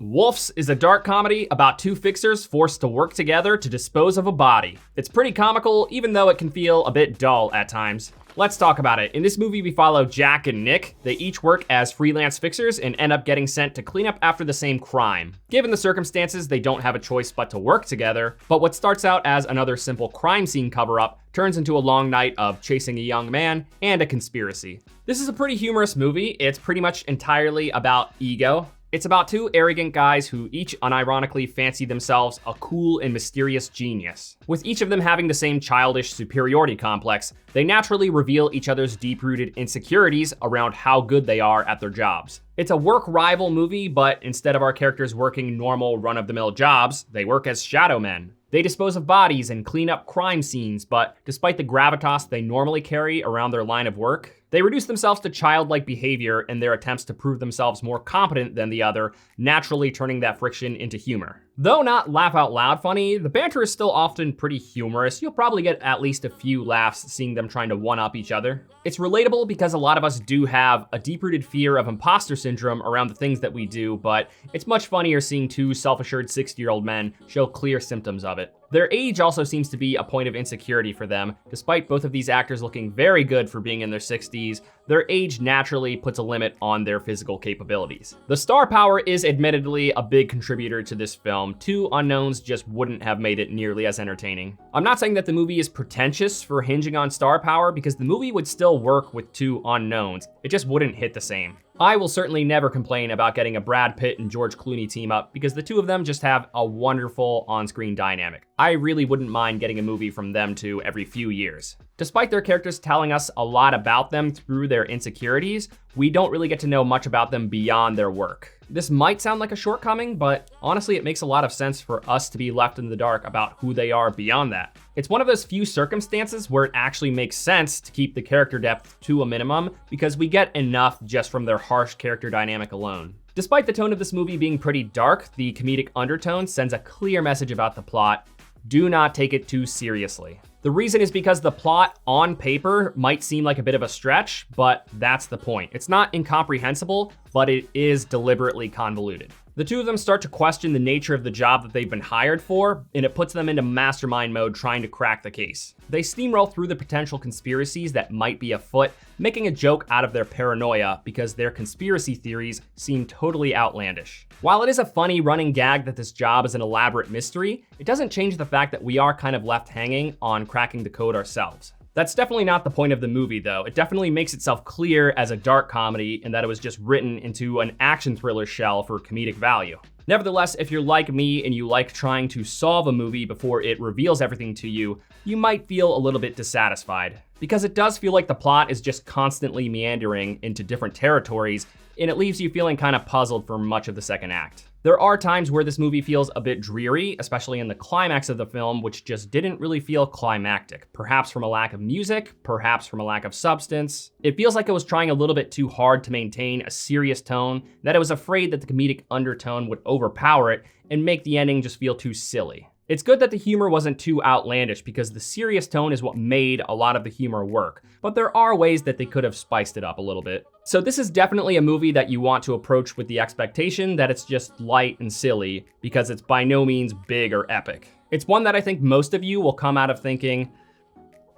WOLFS is a dark comedy about two fixers forced to work together to dispose of a body. It's pretty comical, even though it can feel a bit dull at times. Let's talk about it. In this movie, we follow Jack and Nick. They each work as freelance fixers and end up getting sent to clean up after the same crime. Given the circumstances, they don't have a choice but to work together, but what starts out as another simple crime scene cover-up turns into a long night of chasing a young man and a conspiracy. This is a pretty humorous movie. It's pretty much entirely about ego. It's about two arrogant guys who each unironically fancy themselves a cool and mysterious genius. With each of them having the same childish superiority complex, they naturally reveal each other's deep-rooted insecurities around how good they are at their jobs. It's a work rival movie, but instead of our characters working normal run-of-the-mill jobs, they work as shadow men. They dispose of bodies and clean up crime scenes, but despite the gravitas they normally carry around their line of work, they reduce themselves to childlike behavior in their attempts to prove themselves more competent than the other, naturally turning that friction into humor. Though not laugh out loud funny, the banter is still often pretty humorous. You'll probably get at least a few laughs seeing them trying to one-up each other. It's relatable because a lot of us do have a deep-rooted fear of imposter syndrome around the things that we do, but it's much funnier seeing two self-assured 60-year-old men show clear symptoms of it. Their age also seems to be a point of insecurity for them. Despite both of these actors looking very good for being in their 60s, their age naturally puts a limit on their physical capabilities. The star power is admittedly a big contributor to this film. Two unknowns just wouldn't have made it nearly as entertaining. I'm not saying that the movie is pretentious for hinging on star power, because the movie would still work with two unknowns. It just wouldn't hit the same. I will certainly never complain about getting a Brad Pitt and George Clooney team up, because the two of them just have a wonderful on-screen dynamic. I really wouldn't mind getting a movie from them two every few years. Despite their characters telling us a lot about them through their insecurities, we don't really get to know much about them beyond their work. This might sound like a shortcoming, but honestly, it makes a lot of sense for us to be left in the dark about who they are beyond that. It's one of those few circumstances where it actually makes sense to keep the character depth to a minimum, because we get enough just from their harsh character dynamic alone. Despite the tone of this movie being pretty dark, the comedic undertone sends a clear message about the plot. Do not take it too seriously. The reason is because the plot on paper might seem like a bit of a stretch, but that's the point. It's not incomprehensible, but it is deliberately convoluted. The two of them start to question the nature of the job that they've been hired for, and it puts them into mastermind mode trying to crack the case. They steamroll through the potential conspiracies that might be afoot, making a joke out of their paranoia because their conspiracy theories seem totally outlandish. While it is a funny running gag that this job is an elaborate mystery, it doesn't change the fact that we are kind of left hanging on cracking the code ourselves. That's definitely not the point of the movie, though. It definitely makes itself clear as a dark comedy, in that it was just written into an action thriller shell for comedic value. Nevertheless, if you're like me and you like trying to solve a movie before it reveals everything to you, you might feel a little bit dissatisfied. Because it does feel like the plot is just constantly meandering into different territories, and it leaves you feeling kind of puzzled for much of the second act. There are times where this movie feels a bit dreary, especially in the climax of the film, which just didn't really feel climactic. Perhaps from a lack of music, perhaps from a lack of substance. It feels like it was trying a little bit too hard to maintain a serious tone, that it was afraid that the comedic undertone would overpower it and make the ending just feel too silly. It's good that the humor wasn't too outlandish, because the serious tone is what made a lot of the humor work, but there are ways that they could have spiced it up a little bit. So this is definitely a movie that you want to approach with the expectation that it's just light and silly, because it's by no means big or epic. It's one that I think most of you will come out of thinking,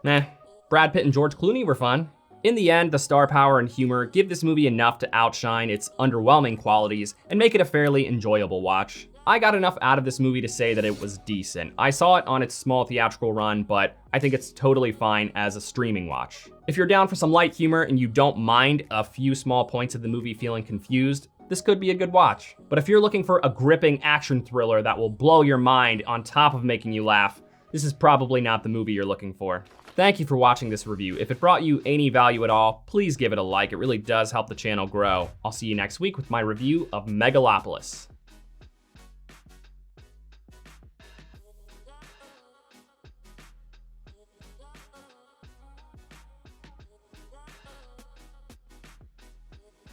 Brad Pitt and George Clooney were fun. In the end, the star power and humor give this movie enough to outshine its underwhelming qualities and make it a fairly enjoyable watch. I got enough out of this movie to say that it was decent. I saw it on its small theatrical run, but I think it's totally fine as a streaming watch. If you're down for some light humor and you don't mind a few small points of the movie feeling confused, this could be a good watch. But if you're looking for a gripping action thriller that will blow your mind on top of making you laugh, this is probably not the movie you're looking for. Thank you for watching this review. If it brought you any value at all, please give it a like. It really does help the channel grow. I'll see you next week with my review of Megalopolis.